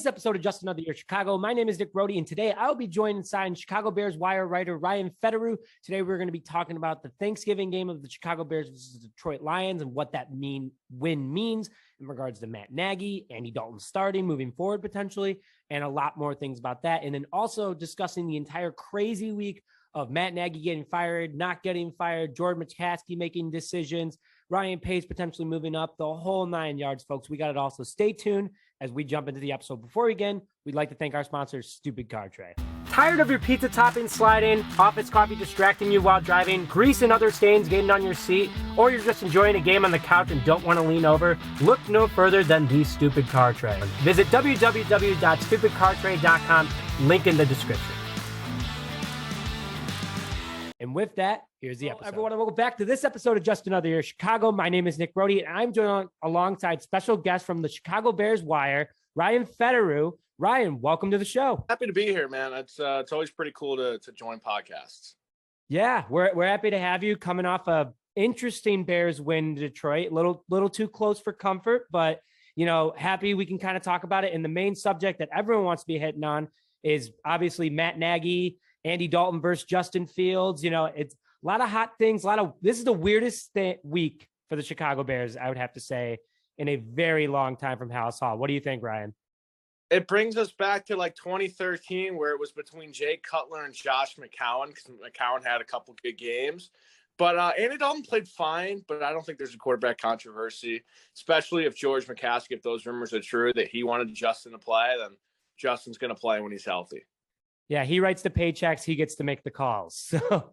this episode of Just Another Year Chicago. My name is Nick Brody, and today I'll be joined inside Chicago Bears wire writer Ryan Federer. Today we're going to be talking about the Thanksgiving game of the Chicago Bears versus the Detroit Lions and what that win means in regards to Matt Nagy, Andy Dalton starting, moving forward potentially, and a lot more things about that. And then also discussing the entire crazy week of Matt Nagy getting fired, not getting fired, George McCaskey making decisions, Ryan Pace potentially moving up, the whole 9 yards, folks. We got it all. So stay tuned as we jump into the episode. Before we begin, we'd like to thank our sponsor, Stupid Car Tray. Tired of your pizza topping sliding, office coffee distracting you while driving, grease and other stains getting on your seat, or you're just enjoying a game on the couch and don't want to lean over? Look no further than the Stupid Car Tray. Visit www.stupidcartray.com, link in the description. And with that, here's the episode. Everyone, welcome back to this episode of Just Another Year Chicago. My name is Nick Brody, and I'm joined alongside special guest from the Chicago Bears wire, Ryan Federer. Ryan, welcome to the show. Happy to be here, man. It's always pretty cool to join podcasts. Yeah, we're happy to have you coming off a interesting Bears win in Detroit. Little too close for comfort, but happy we can kind of talk about it. And the main subject that everyone wants to be hitting on is obviously Matt Nagy, Andy Dalton versus Justin Fields. It's a lot of hot things. This is the weirdest week for the Chicago Bears, I would have to say, in a very long time from Halas Hall. What do you think, Ryan? It brings us back to like 2013, where it was between Jay Cutler and Josh McCown, because McCown had a couple good games. But Andy Dalton played fine, but I don't think there's a quarterback controversy, especially if George McCaskey, if those rumors are true, that he wanted Justin to play, then Justin's going to play when he's healthy. Yeah, he writes the paychecks. He gets to make the calls. So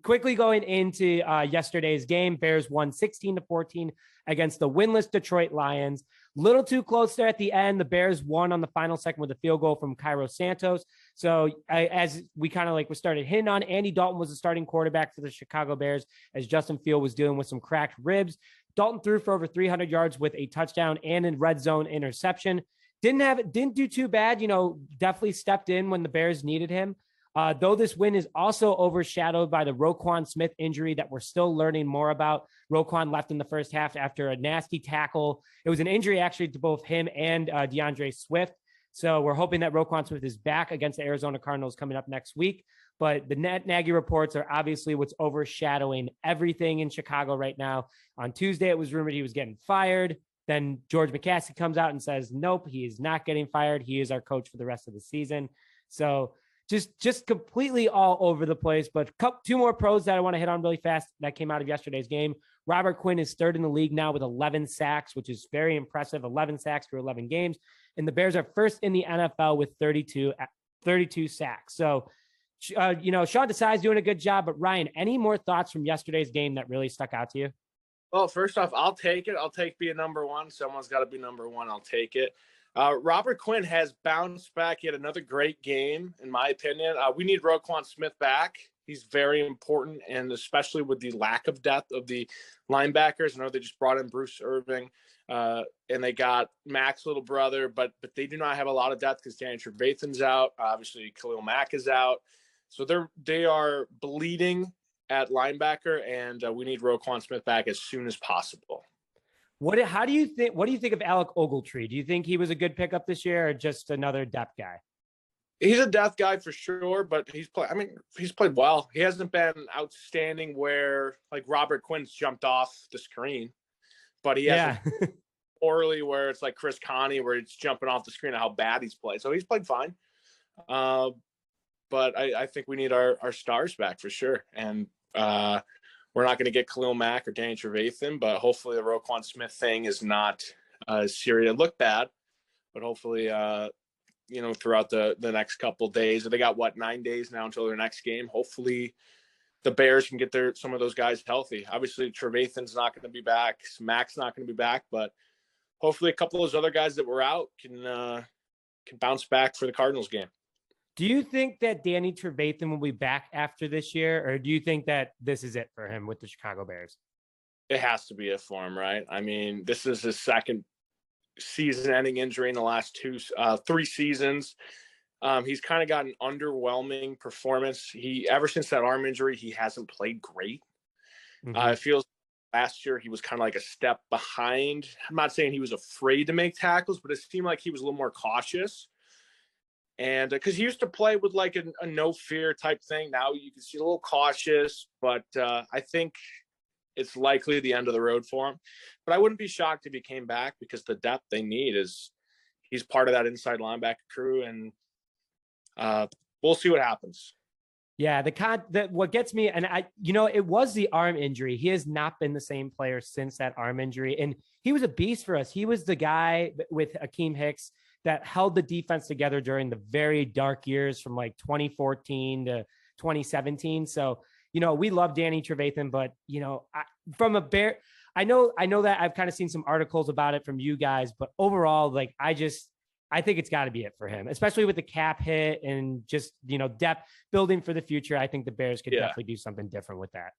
quickly going into yesterday's game, Bears won 16-14 against the winless Detroit Lions. Little too close there at the end. The Bears won on the final second with a field goal from Cairo Santos. So as we kind of we started hitting on, Andy Dalton was the starting quarterback for the Chicago Bears as Justin Fields was dealing with some cracked ribs. Dalton threw for over 300 yards with a touchdown and a red zone interception. Didn't do too bad, definitely stepped in when the Bears needed him. Though this win is also overshadowed by the Roquan Smith injury that we're still learning more about. Roquan left in the first half after a nasty tackle. It was an injury actually to both him and DeAndre Swift. So we're hoping that Roquan Smith is back against the Arizona Cardinals coming up next week. But the Nagy reports are obviously what's overshadowing everything in Chicago right now. On Tuesday, it was rumored he was getting fired. Then George McCaskey comes out and says, nope, he is not getting fired. He is our coach for the rest of the season. So just completely all over the place. But two more pros that I want to hit on really fast that came out of yesterday's game. Robert Quinn is third in the league now with 11 sacks, which is very impressive. 11 sacks through 11 games. And the Bears are first in the NFL with 32 sacks. So, Sean Desai is doing a good job. But Ryan, any more thoughts from yesterday's game that really stuck out to you? Well, first off, I'll take it. I'll take being number one. Someone's got to be number one. I'll take it. Robert Quinn has bounced back. He had another great game, in my opinion. We need Roquan Smith back. He's very important, and especially with the lack of depth of the linebackers. I know they just brought in Bruce Irving, and they got Mac's little brother, but they do not have a lot of depth because Danny Trevathan's out. Obviously, Khalil Mack is out. So they are bleeding at linebacker, and we need Roquan Smith back as soon as possible. What do you think of Alec Ogletree? Do you think he was a good pickup this year or just another depth guy? He's a depth guy for sure, but he's played well. He hasn't been outstanding where like Robert Quinn's jumped off the screen, but he hasn't poorly where it's like Chris Connie where it's jumping off the screen of how bad he's played. So he's played fine. But I think we need our stars back for sure. And we're not going to get Khalil Mack or Danny Trevathan, but hopefully the Roquan Smith thing is not serious. It looked bad, but hopefully, throughout the next couple of days, they got 9 days now until their next game. Hopefully the Bears can get some of those guys healthy. Obviously Trevathan's not going to be back. Mack's not going to be back, but hopefully a couple of those other guys that were out can bounce back for the Cardinals game. Do you think that Danny Trevathan will be back after this year, or do you think that this is it for him with the Chicago Bears? It has to be it for him, right? I mean, this is his second season-ending injury in the last 3 seasons. He's kind of got an underwhelming performance. Ever since that arm injury, he hasn't played great. Mm-hmm. It feels last year he was kind of like a step behind. I'm not saying he was afraid to make tackles, but it seemed like he was a little more cautious. And because he used to play with like a no fear type thing. Now you can see a little cautious, but I think it's likely the end of the road for him. But I wouldn't be shocked if he came back, because the depth they need is he's part of that inside linebacker crew, and we'll see what happens. Yeah, what gets me, and it was the arm injury. He has not been the same player since that arm injury, and he was a beast for us. He was the guy with Akeem Hicks that held the defense together during the very dark years from like 2014 to 2017. So, we love Danny Trevathan, but from a Bear, I know that I've kind of seen some articles about it from you guys, but overall, like I think it's got to be it for him, especially with the cap hit and just, depth building for the future. I think the Bears could definitely do something different with that.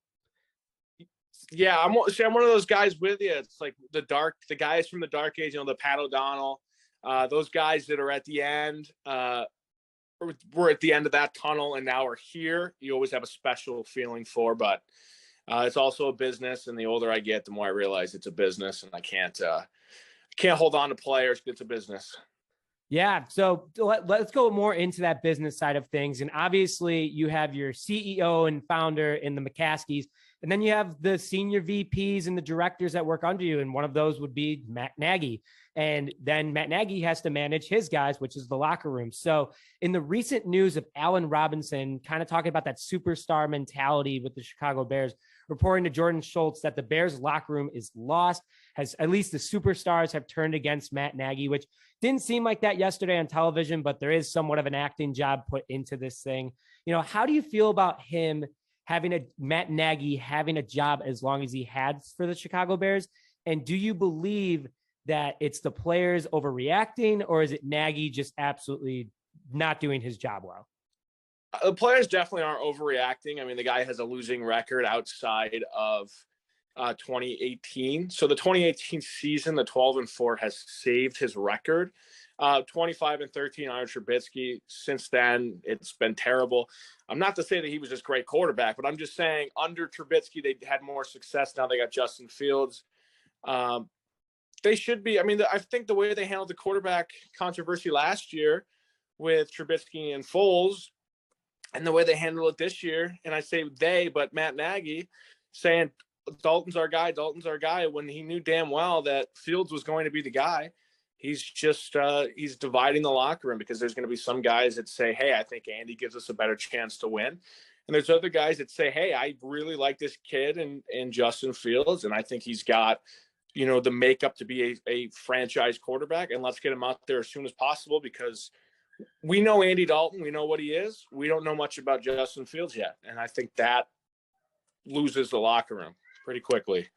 Yeah, I'm one of those guys with you. It's like the guys from the dark age, the Pat O'Donnell, those guys that are at the end, we're at the end of that tunnel and now we're here. You always have a special feeling for, but it's also a business. And the older I get, the more I realize it's a business, and I can't hold on to players. It's a business. Yeah. So let's go more into that business side of things. And obviously you have your CEO and founder in the McCaskeys, and then you have the senior VPs and the directors that work under you. And one of those would be Matt Nagy. And then Matt Nagy has to manage his guys, which is the locker room. So in the recent news of Allen Robinson, kind of talking about that superstar mentality with the Chicago Bears, reporting to Jordan Schultz that the Bears locker room is lost, has at least the superstars have turned against Matt Nagy, which didn't seem like that yesterday on television, but there is somewhat of an acting job put into this thing. How do you feel about Matt Nagy having a job as long as he had for the Chicago Bears? And do you believe that it's the players overreacting, or is it Nagy just absolutely not doing his job well? The players definitely aren't overreacting. I mean, the guy has a losing record outside of 2018. So the 2018 season, the 12-4 has saved his record. 25-13 under Trubisky. Since then, it's been terrible. I'm not to say that he was just great quarterback, but I'm just saying under Trubisky, they had more success. Now they got Justin Fields. They should be. I mean, I think the way they handled the quarterback controversy last year with Trubisky and Foles, and the way they handle it this year, and I say they, but Matt Nagy saying Dalton's our guy, when he knew damn well that Fields was going to be the guy. He's just he's dividing the locker room, because there's going to be some guys that say, hey, I think Andy gives us a better chance to win. And there's other guys that say, hey, I really like this kid and Justin Fields, and I think he's got, the makeup to be a franchise quarterback, and let's get him out there as soon as possible, because we know Andy Dalton. We know what he is. We don't know much about Justin Fields yet. And I think that loses the locker room pretty quickly.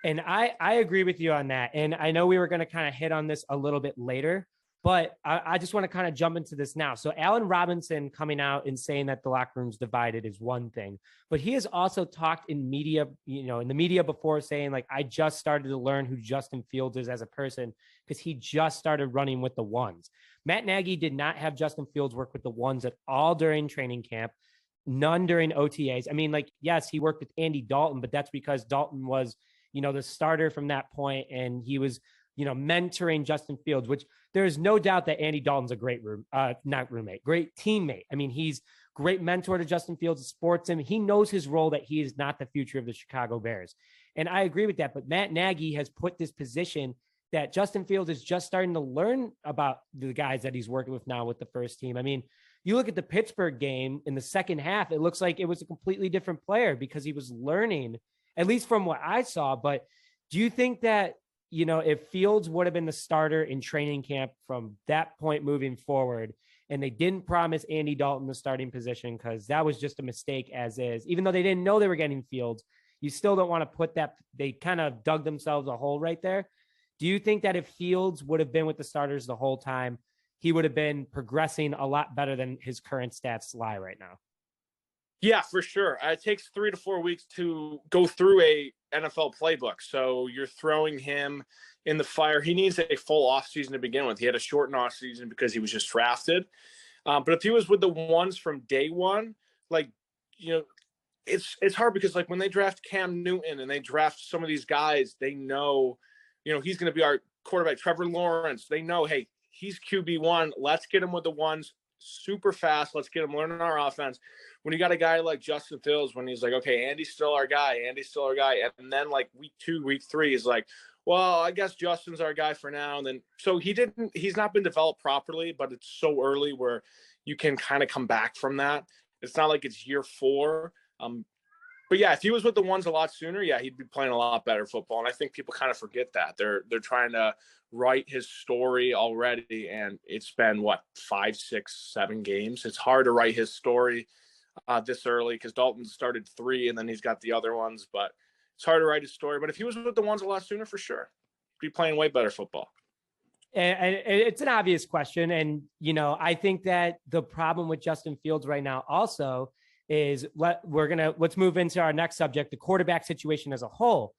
And I agree with you on that. And I know we were going to kind of hit on this a little bit later, but I just want to kind of jump into this now. So Allen Robinson coming out and saying that the locker room's divided is one thing, but he has also talked in media, in the media before, saying like, I just started to learn who Justin Fields is as a person, because he just started running with the ones. Matt Nagy did not have Justin Fields work with the ones at all during training camp, none during OTAs. I mean, like, yes, he worked with Andy Dalton, but that's because Dalton was, the starter from that point, and he was, mentoring Justin Fields, which there's no doubt that Andy Dalton's a great great teammate. I mean, he's great mentor to Justin Fields, sports him. He knows his role, that he is not the future of the Chicago Bears. And I agree with that. But Matt Nagy has put this position that Justin Fields is just starting to learn about the guys that he's working with now with the first team. I mean, you look at the Pittsburgh game in the second half, it looks like it was a completely different player, because he was learning, at least from what I saw. But do you think that, if Fields would have been the starter in training camp from that point moving forward, and they didn't promise Andy Dalton the starting position, because that was just a mistake as is, even though they didn't know they were getting Fields, you still don't want to put that, they kind of dug themselves a hole right there. Do you think that if Fields would have been with the starters the whole time, he would have been progressing a lot better than his current stats lie right now? Yeah, for sure. It takes 3 to 4 weeks to go through a NFL playbook. So you're throwing him in the fire. He needs a full offseason to begin with. He had a shortened offseason because he was just drafted. But if he was with the ones from day one, like, it's hard because like when they draft Cam Newton and they draft some of these guys, they know, he's going to be our quarterback. Trevor Lawrence, they know, hey, he's QB1. Let's get him with the ones super fast. Let's get him learning our offense. When you got a guy like Justin Fields, when he's like, okay, Andy's still our guy. And then like week 2, week 3 is like, well, I guess Justin's our guy for now. And then, so he's not been developed properly, but it's so early where you can kind of come back from that. It's not like it's year 4. But yeah, if he was with the ones a lot sooner, yeah, he'd be playing a lot better football. And I think people kind of forget that they're trying to write his story already. And it's been 5, 6, 7 games. It's hard to write his story this early because Dalton started 3 and then he's got the other ones, but it's hard to write his story. But if he was with the ones a lot sooner, for sure, he'd be playing way better football. And it's an obvious question. And, I think that the problem with Justin Fields right now also is let's move into our next subject, the quarterback situation as a whole.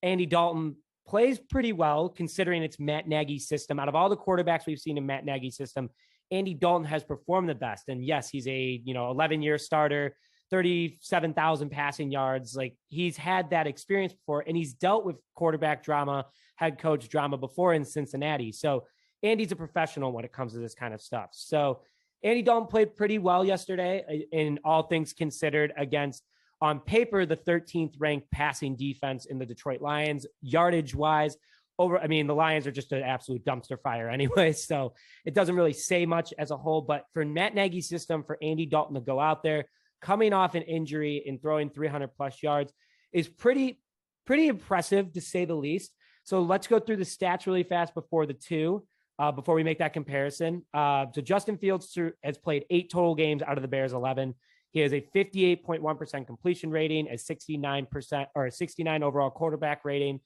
Andy Dalton plays pretty well considering it's Matt Nagy's system. Out of all the quarterbacks we've seen in Matt Nagy's system, Andy Dalton has performed the best. And yes, he's a 11-year starter, 37,000 passing yards. Like, he's had that experience before, and he's dealt with quarterback drama, head coach drama before in Cincinnati. So Andy's a professional when it comes to this kind of stuff. So Andy Dalton played pretty well yesterday in all things considered against, on paper, the 13th ranked passing defense in the Detroit Lions, yardage wise. The Lions are just an absolute dumpster fire anyway, so it doesn't really say much as a whole. But for Matt Nagy's system, for Andy Dalton to go out there coming off an injury and throwing 300 plus yards is pretty impressive, to say the least. So let's go through the stats really fast before we make that comparison. So Justin Fields has played 8 total games out of the Bears 11. He has a 58.1% completion rating, a 69% or a 69 overall quarterback rating.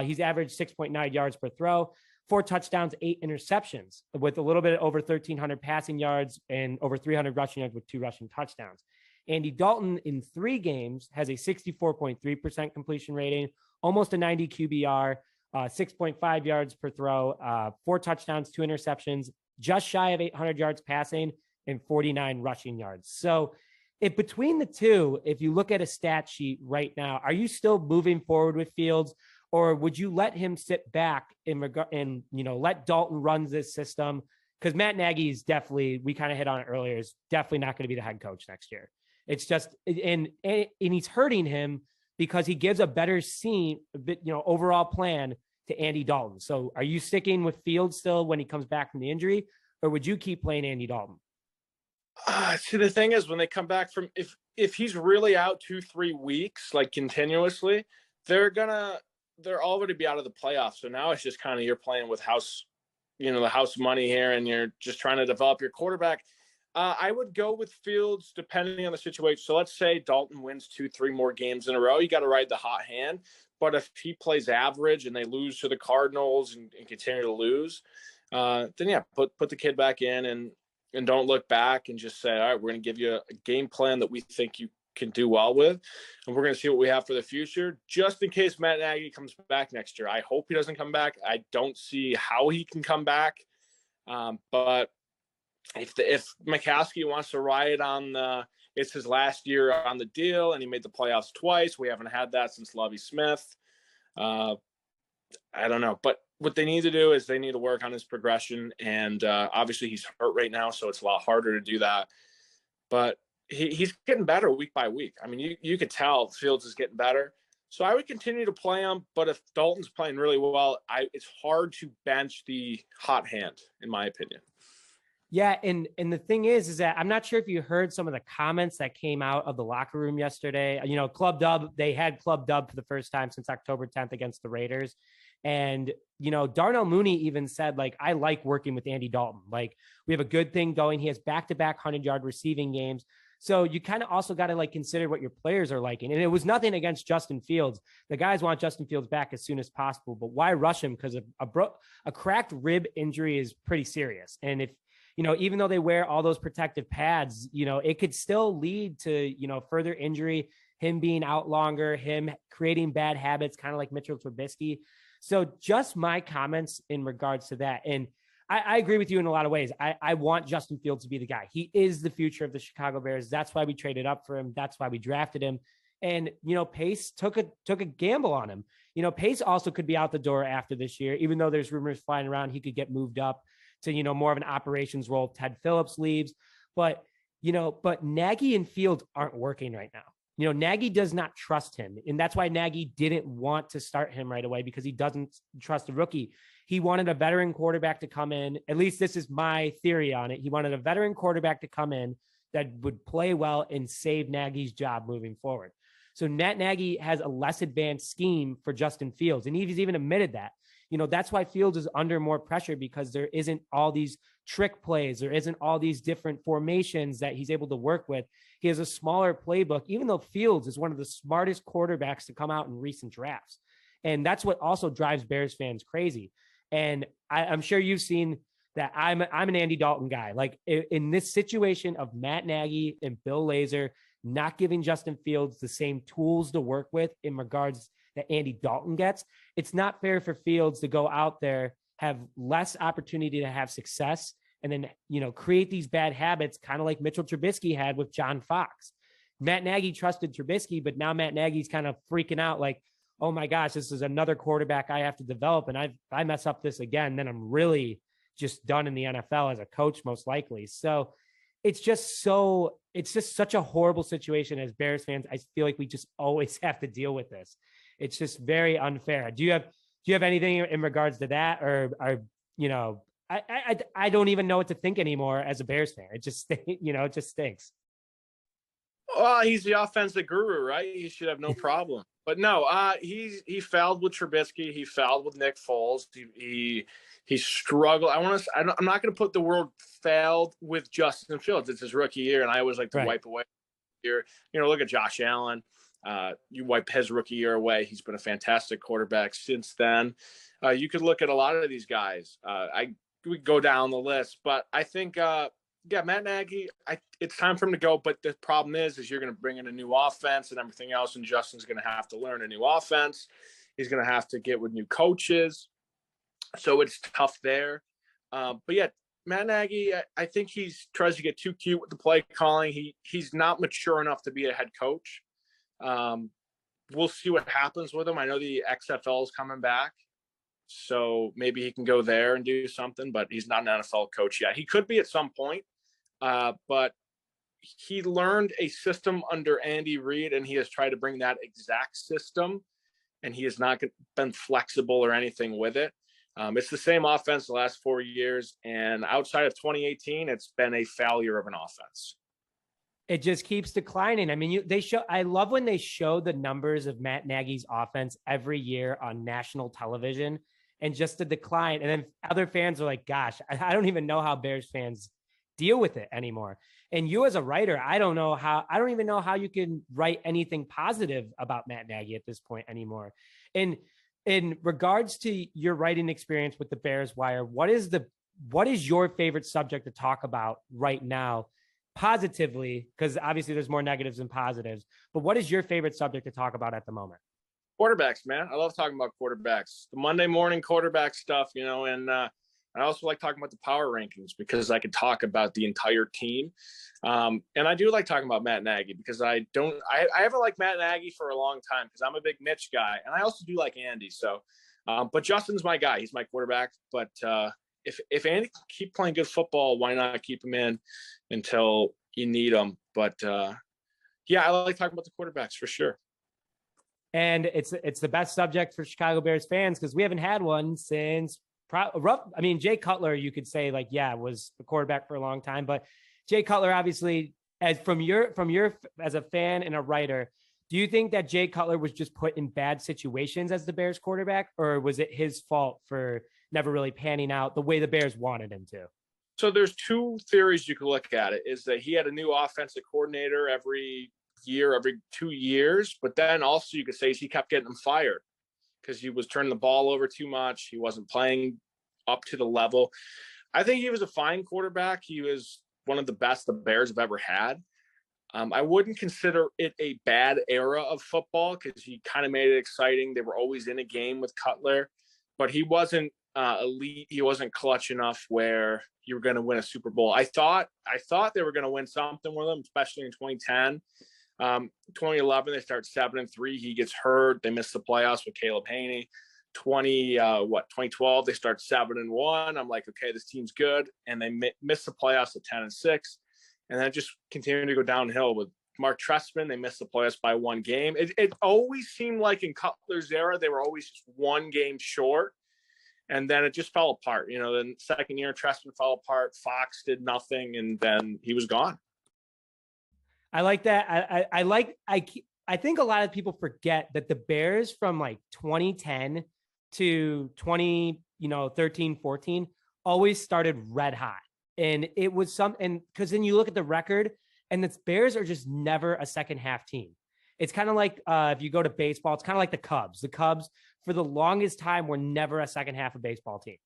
He's averaged 6.9 yards per throw, 4 touchdowns, 8 interceptions, with a little bit over 1,300 passing yards and over 300 rushing yards with 2 rushing touchdowns. Andy Dalton in 3 games has a 64.3% completion rating, almost a 90 QBR, 6.5 yards per throw, 4 touchdowns, 2 interceptions, just shy of 800 yards passing and 49 rushing yards. So between the two, if you look at a stat sheet right now, are you still moving forward with Fields, or would you let him sit back and let Dalton run this system? Because Matt Nagy is definitely, we kind of hit on it earlier, is definitely not going to be the head coach next year. It's just, and he's hurting him because he gives a better overall plan to Andy Dalton. So are you sticking with Fields still when he comes back from the injury, or would you keep playing Andy Dalton? See, the thing is, when they come back from, if he's really out 2-3 weeks, like continuously, they're already be out of the playoffs. So now it's just kind of, you're playing with the house money here, and you're just trying to develop your quarterback. I would go with Fields depending on the situation. So let's say Dalton wins 2-3 more games in a row. You got to ride the hot hand. But if he plays average and they lose to the Cardinals and continue to lose, then yeah, put the kid back in and don't look back and just say, all right, we're going to give you a game plan that we think you can do well with, and we're going to see what we have for the future, just in case Matt Nagy comes back next year. I hope he doesn't come back. I don't see how he can come back. But if McCaskey wants to ride on it's his last year on the deal, and he made the playoffs twice. We haven't had that since Lovie Smith. I don't know, but what they need to do is they need to work on his progression. And obviously he's hurt right now, so it's a lot harder to do that. But he's getting better week by week. I mean, you could tell Fields is getting better. So I would continue to play him. But if Dalton's playing really well, it's hard to bench the hot hand, in my opinion. Yeah, and the thing is that I'm not sure if you heard some of the comments that came out of the locker room yesterday. Club Dub, they had Club Dub for the first time since October 10th against the Raiders. And, Darnell Mooney even said, like, I like working with Andy Dalton. Like, we have a good thing going. He has back-to-back 100-yard receiving games. So you kind of also got to consider what your players are liking. And it was nothing against Justin Fields. The guys want Justin Fields back as soon as possible, but why rush him? Because a cracked rib injury is pretty serious. And if, even though they wear all those protective pads, it could still lead to, further injury, him being out longer, him creating bad habits, kind of like Mitchell Trubisky. So just my comments in regards to that. And I agree with you in a lot of ways. I want Justin Fields to be the guy. He is the future of the Chicago Bears. That's why we traded up for him. That's why we drafted him. And, Pace took a gamble on him. Pace also could be out the door after this year, even though there's rumors flying around he could get moved up to, more of an operations role. Ted Phillips leaves. But Nagy and Fields aren't working right now. Nagy does not trust him. And that's why Nagy didn't want to start him right away, because he doesn't trust the rookie. He wanted a veteran quarterback to come in. At least this is my theory on it. He wanted a veteran quarterback to come in that would play well and save Nagy's job moving forward. So Matt Nagy has a less advanced scheme for Justin Fields. And he's even admitted that. That's why Fields is under more pressure, because there isn't all these trick plays. There isn't all these different formations that he's able to work with. He has a smaller playbook, even though Fields is one of the smartest quarterbacks to come out in recent drafts. And that's what also drives Bears fans crazy. And I'm sure you've seen that I'm an Andy Dalton guy. Like in this situation of Matt Nagy and Bill Lazor not giving Justin Fields the same tools to work with in regards that Andy Dalton gets, it's not fair for Fields to go out there, have less opportunity to have success, and then, create these bad habits, kind of like Mitchell Trubisky had with John Fox. Matt Nagy trusted Trubisky, but now Matt Nagy's kind of freaking out like, oh my gosh, this is another quarterback I have to develop. And if I mess up this again, then I'm really just done in the NFL as a coach, most likely. So it's just such a horrible situation as Bears fans. I feel like we just always have to deal with this. It's just very unfair. Do you have anything in regards to that, or I don't even know what to think anymore as a Bears fan. It just, it just stinks. Well, he's the offensive guru, right? He should have no problem. But no, he fouled with Trubisky. He fouled with Nick Foles. He struggled. I'm not going to put the word failed with Justin Fields. It's his rookie year, and I always like to wipe away here. Look at Josh Allen. You wipe his rookie year away. He's been a fantastic quarterback since then. You could look at a lot of these guys. We go down the list, but I think Matt Nagy, it's time for him to go. But the problem is you're going to bring in a new offense and everything else, and Justin's going to have to learn a new offense. He's going to have to get with new coaches. So it's tough there. But yeah, Matt Nagy, I think he tries to get too cute with the play calling. He's not mature enough to be a head coach. We'll see what happens with him. I know the XFL is coming back, so maybe he can go there and do something, but he's not an NFL coach yet. He could be at some point, but he learned a system under Andy Reid, and he has tried to bring that exact system, and he has not been flexible or anything with it. It's the same offense the last 4 years, and outside of 2018, it's been a failure of an offense. It just keeps declining. I mean, I love when they show the numbers of Matt Nagy's offense every year on national television, and just the decline. And then other fans are like, gosh, I don't even know how Bears fans deal with it anymore. And you as a writer, I don't even know how you can write anything positive about Matt Nagy at this point anymore. And in regards to your writing experience with the Bears Wire, what is your favorite subject to talk about right now? Positively, because obviously there's more negatives than positives, but what is your favorite subject to talk about at the moment? Quarterbacks, man. I love talking about quarterbacks, the Monday morning quarterback stuff, and I also like talking about the power rankings because I could talk about the entire team. And I do like talking about Matt Nagy because I haven't liked Matt Nagy for a long time because I'm a big Mitch guy, and I also do like Andy. So, but Justin's my guy. He's my quarterback. But if Andy can keep playing good football, why not keep him in until you need him? But yeah, I like talking about the quarterbacks for sure. And it's the best subject for Chicago Bears fans because we haven't had one since Jay Cutler, you could say was the quarterback for a long time, but Jay Cutler, obviously, as from your as a fan and a writer, do you think that Jay Cutler was just put in bad situations as the Bears quarterback, or was it his fault for never really panning out the way the Bears wanted him to? So there's two theories you could look at it, is that he had a new offensive coordinator every 2 years, but then also you could say he kept getting him fired because he was turning the ball over too much. He wasn't playing up to the level. I think he was a fine quarterback. He was one of the best the Bears have ever had. I wouldn't consider it a bad era of football because he kind of made it exciting. They were always in a game with Cutler. but he wasn't elite. He wasn't clutch enough where you were going to win a Super Bowl. I thought they were going to win something with him, especially in 2010. 2011, they start 7-3. He gets hurt. They miss the playoffs with Caleb Haney. 2012, they start 7-1. I'm like, okay, this team's good. And they miss the playoffs at 10-6. And then just continuing to go downhill with Mark Trestman. They missed the playoffs by one game. It always seemed like in Cutler's era, they were always just one game short. And then it just fell apart. Then second year, Trestman fell apart. Fox did nothing, and then he was gone. I like that. I think a lot of people forget that the Bears from like 2010 to 13, 14 always started red hot. And it was because then you look at the record and the Bears are just never a second half team. It's kind of like if you go to baseball, it's kind of like the Cubs. The Cubs for the longest time were never a second half of baseball team.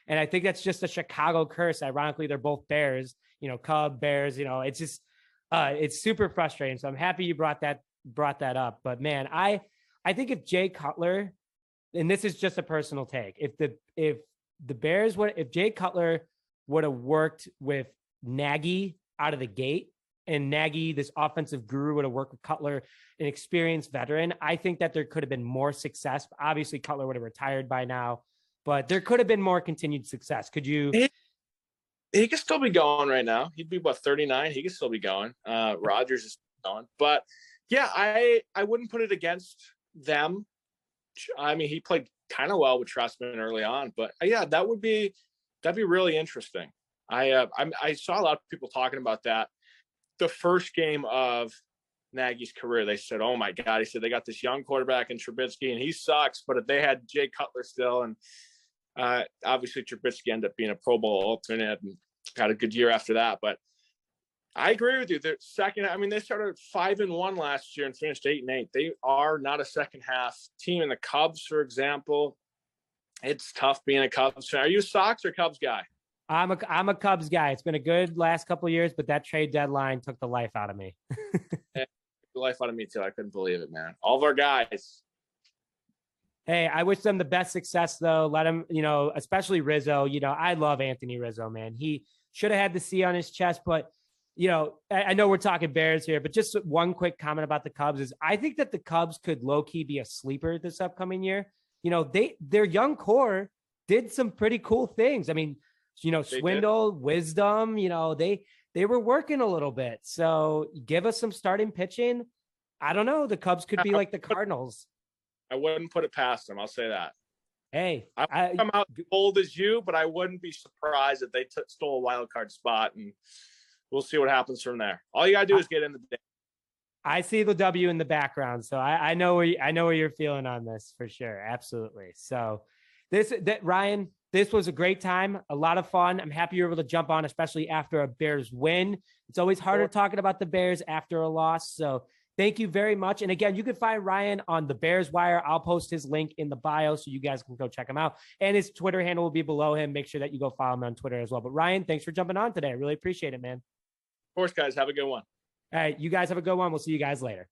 And I think that's just a Chicago curse. Ironically, they're both Bears, Cub Bears, it's just, it's super frustrating. So I'm happy you brought that up. But man, I think if Jay Cutler, and this is just a personal take, if Jay Cutler would have worked with Nagy out of the gate, and Nagy, this offensive guru, would have worked with Cutler, an experienced veteran, I think that there could have been more success. Obviously, Cutler would have retired by now, but there could have been more continued success. Could you? He could still be going right now. He'd be 39. He could still be going. Rodgers is going, but yeah, I wouldn't put it against them. I mean, he played kind of well with Trestman early on, but yeah, that'd be really interesting. I saw a lot of people talking about that. The first game of Nagy's career, they said, "Oh my God!" He said they got this young quarterback in Trubisky, and he sucks. But if they had Jay Cutler still, and obviously Trubisky ended up being a Pro Bowl alternate and had a good year after that. But I agree with you. They're second. I mean, they started 5-1 last year and finished 8-8. They are not a second half team. And the Cubs, for example, it's tough being a Cubs fan. Are you a Sox or Cubs guy? I'm a Cubs guy. It's been a good last couple of years, but that trade deadline took the life out of me. The life out of me too. I couldn't believe it, man. All of our guys. Hey, I wish them the best success though. Let him, especially Rizzo. I love Anthony Rizzo, man. He should have had the C on his chest, but I know we're talking Bears here, but just one quick comment about the Cubs is I think that the Cubs could low key be a sleeper this upcoming year. Their young core did some pretty cool things. I mean, Swindle, Wisdom, they were working a little bit. So give us some starting pitching. I don't know. The Cubs could be like the Cardinals. I wouldn't put it past them. I'll say that. Hey, I come out old as you, but I wouldn't be surprised if they stole a wild card spot, and we'll see what happens from there. All you gotta do is get in the day. I see the W in the background, so I know where you're feeling on this for sure. Absolutely. So Ryan, this was a great time, a lot of fun. I'm happy you're able to jump on, especially after a Bears win. It's always harder talking about the Bears after a loss. So thank you very much. And again, you can find Ryan on the Bears Wire. I'll post his link in the bio so you guys can go check him out. And his Twitter handle will be below him. Make sure that you go follow him on Twitter as well. But Ryan, thanks for jumping on today. I really appreciate it, man. Of course, guys. Have a good one. All right. You guys have a good one. We'll see you guys later.